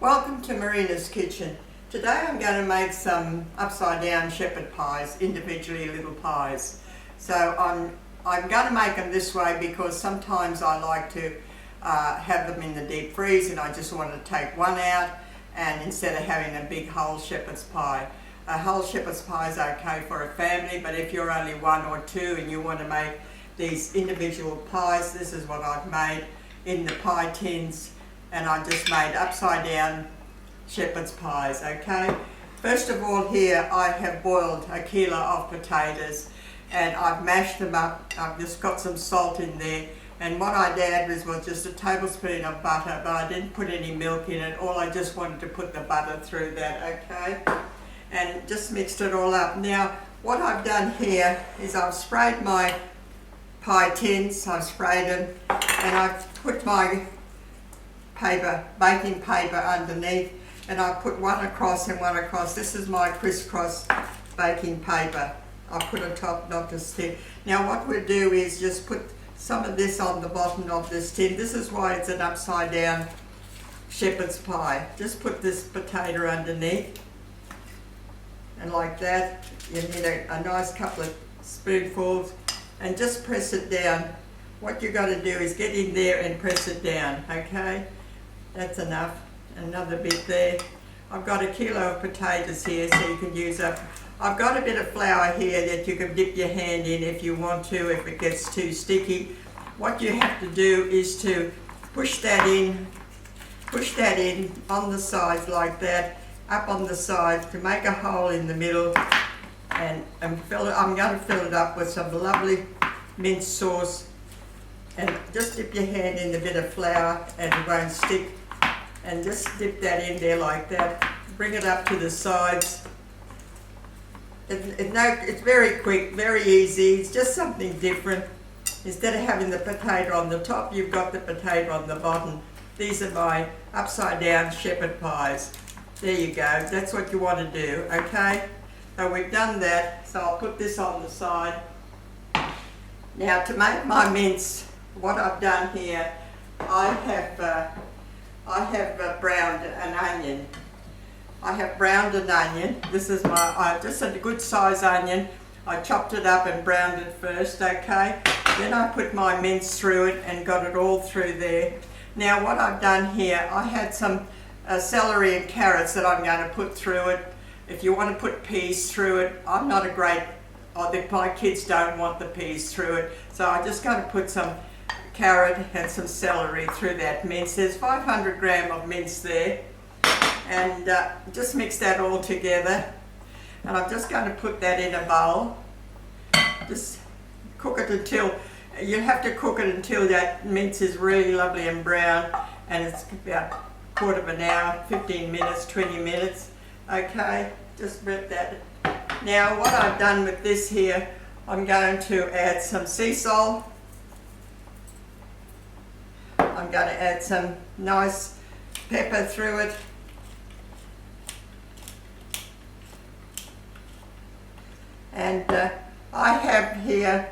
Welcome to Marina's kitchen. Today I'm going to make some upside down shepherd pies, individually little pies. So I'm going to make them this way because sometimes I like to have them in the deep freeze and I just want to take one out, and instead of having a big whole shepherd's pie. A whole shepherd's pie is okay for a family, but if you're only one or two and you want to make these individual pies, this is what I've made in the pie tins. And I just made upside down shepherd's pies, okay? First of all, here I have boiled a kilo of potatoes and I've mashed them up. I've just got some salt in there, and what I did was just a tablespoon of butter, but I didn't put any milk in it. All I just wanted to put the butter through that, okay? And just mixed it all up. Now, what I've done here is I've sprayed my pie tins, I've sprayed them, and I've put my baking paper underneath, and I put one across and one across. This is my crisscross baking paper. I put on top not to stick. Now what we'll do is just put some of this on the bottom of this tin. This is why it's an upside down shepherd's pie. Just put this potato underneath, and like that you need a nice couple of spoonfuls and just press it down. What you've got to do is get in there and press it down, okay? That's enough. Another bit there. I've got a kilo of potatoes here, so you can use up. I've got a bit of flour here that you can dip your hand in if you want to, if it gets too sticky. What you have to do is to push that in on the sides like that, up on the sides, to make a hole in the middle, and fill it. I'm going to fill it up with some lovely mince sauce, and just dip your hand in a bit of flour and it won't stick. And just dip that in there like that. Bring it up to the sides. It's very quick, very easy. It's just something different. Instead of having the potato on the top, you've got the potato on the bottom. These are my upside down shepherd pies. There you go. That's what you want to do, okay? So we've done that. So I'll put this on the side. Now to make my mince, what I've done here, I have browned an onion. I have browned an onion. This is my, just a good size onion. I chopped it up and browned it first, okay? Then I put my mince through it and got it all through there. Now what I've done here, I had some celery and carrots that I'm going to put through it. If you want to put peas through it, I'm not a great, my kids don't want the peas through it. So I'm just going to put some carrot and some celery through that mince. There's 500 grams of mince there, and just mix that all together, and I'm just going to put that in a bowl. Just cook it until, you have to cook it until that mince is really lovely and brown, and it's about a quarter of an hour, 15 minutes, 20 minutes, okay? Just rip that. Now what I've done with this here, I'm going to add some sea salt. I'm going to add some nice pepper through it. And I have here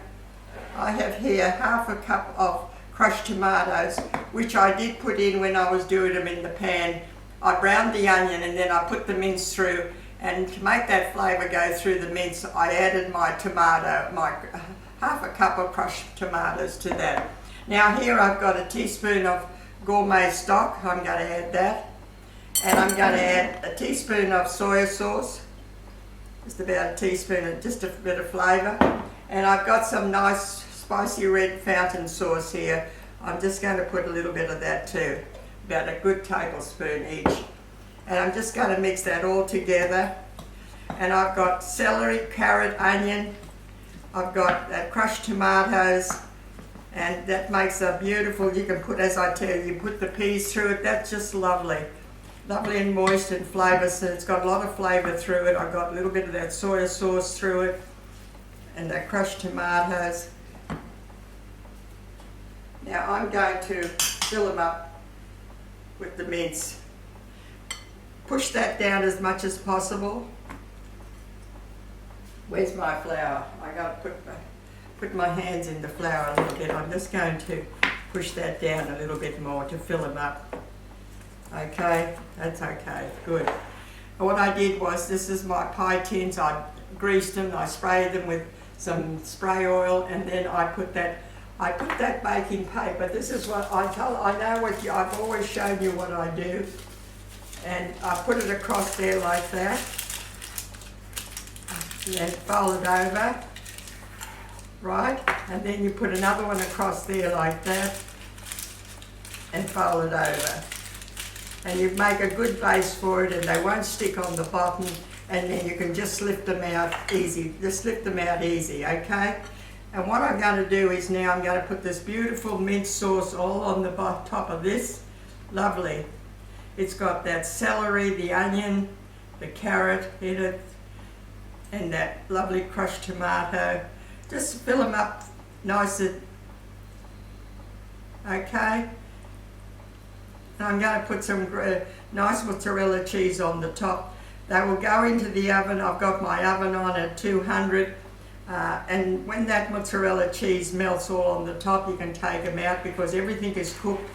half a cup of crushed tomatoes, which I did put in when I was doing them in the pan. I browned the onion and then I put the mince through, and to make that flavour go through the mince, I added my half a cup of crushed tomatoes to that. Now here I've got a teaspoon of gourmet stock. I'm going to add that, and I'm going to add a teaspoon of soy sauce, just about a teaspoon, and just a bit of flavour. And I've got some nice spicy red fountain sauce here. I'm just going to put a little bit of that too, about a good tablespoon each. And I'm just going to mix that all together. And I've got celery, carrot, onion. I've got crushed tomatoes. And that makes a beautiful, you can put, as I tell you, put the peas through it. That's just lovely. Lovely and moist and flavour, so it's got a lot of flavour through it. I've got a little bit of that soy sauce through it, and the crushed tomatoes. Now I'm going to fill them up with the mince. Push that down as much as possible. Where's my flour? I got to put my hands in the flour a little bit. I'm just going to push that down a little bit more to fill them up. Okay, that's okay, good. And what I did was, this is my pie tins, I greased them, I sprayed them with some spray oil, and then I put that baking paper. This is what I know what I've always shown you what I do. And I put it across there like that. And then fold it over, right? And then you put another one across there like that and fold it over. And you make a good base for it and they won't stick on the bottom, and then you can just lift them out easy. Just lift them out easy, okay? And what I'm going to do is now I'm going to put this beautiful mint sauce all on the top of this. Lovely. It's got that celery, the onion, the carrot in it, and that lovely crushed tomato. Just fill them up nice and, okay? And I'm going to put some nice mozzarella cheese on the top. They will go into the oven. I've got my oven on at 200. And when that mozzarella cheese melts all on the top, you can take them out because everything is cooked.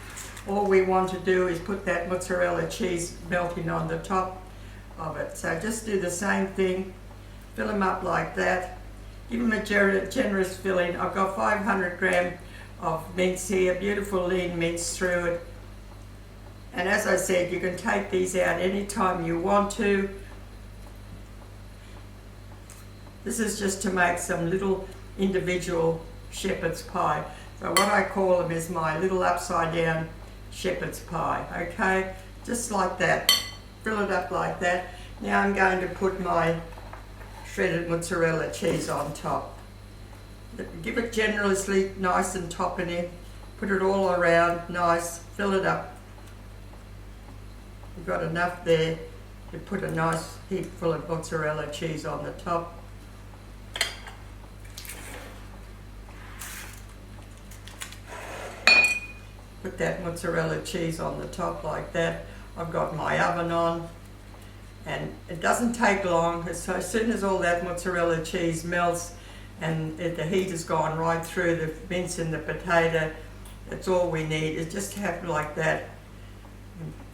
All we want to do is put that mozzarella cheese melting on the top of it. So just do the same thing. Fill them up like that. Give them a generous filling. I've got 500 gram of mince here, beautiful lean mince through it. And as I said, you can take these out anytime you want to. This is just to make some little individual shepherd's pie. So what I call them is my little upside down shepherd's pie, okay? Just like that. Fill it up like that. Now I'm going to put my shredded mozzarella cheese on top. Give it generously, nice and topping. Put it all around, nice. Fill it up. You've got enough there to put a nice heap full of mozzarella cheese on the top. Put that mozzarella cheese on the top like that. I've got my oven on, and it doesn't take long. So as soon as all that mozzarella cheese melts and the heat has gone right through the mince and the potato, that's all we need. Is just have like that.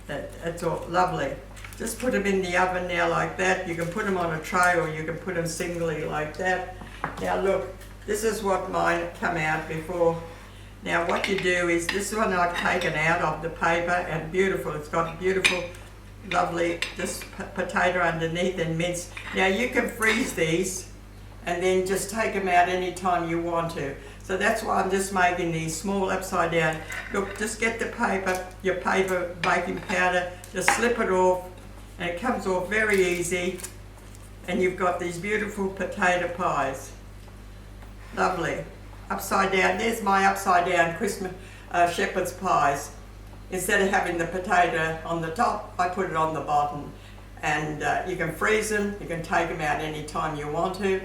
That's all lovely. Just put them in the oven now like that. You can put them on a tray or you can put them singly like that. Now look, this is what mine come out before. Now what you do is, this one I've taken out of the paper, and beautiful. It's got beautiful, lovely, just potato underneath and mince. Now you can freeze these and then just take them out anytime you want to. So that's why I'm just making these small upside down. Look, just get the paper, your paper baking powder, just slip it off, and it comes off very easy. And you've got these beautiful potato pies. Lovely. Upside down, there's my upside down Christmas shepherd's pies. Instead of having the potato on the top, I put it on the bottom. And you can freeze them, you can take them out anytime you want to.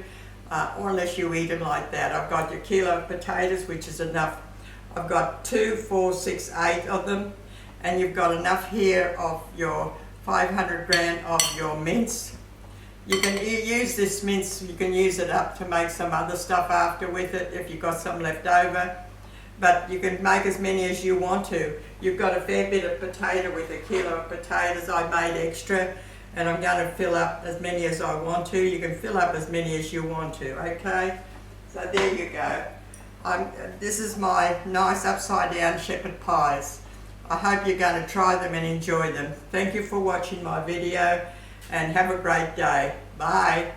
Or unless you eat them like that. I've got your kilo of potatoes, which is enough. I've got 2, 4, 6, 8 of them, and you've got enough here of your 500 gram of your mince. You can use this mince, you can use it up to make some other stuff after with it if you've got some left over. But you can make as many as you want to. You've got a fair bit of potato with a kilo of potatoes. I made extra. And I'm going to fill up as many as I want to. You can fill up as many as you want to, okay? So there you go. This is my nice upside down shepherd pies. I hope you're going to try them and enjoy them. Thank you for watching my video, and have a great day. Bye.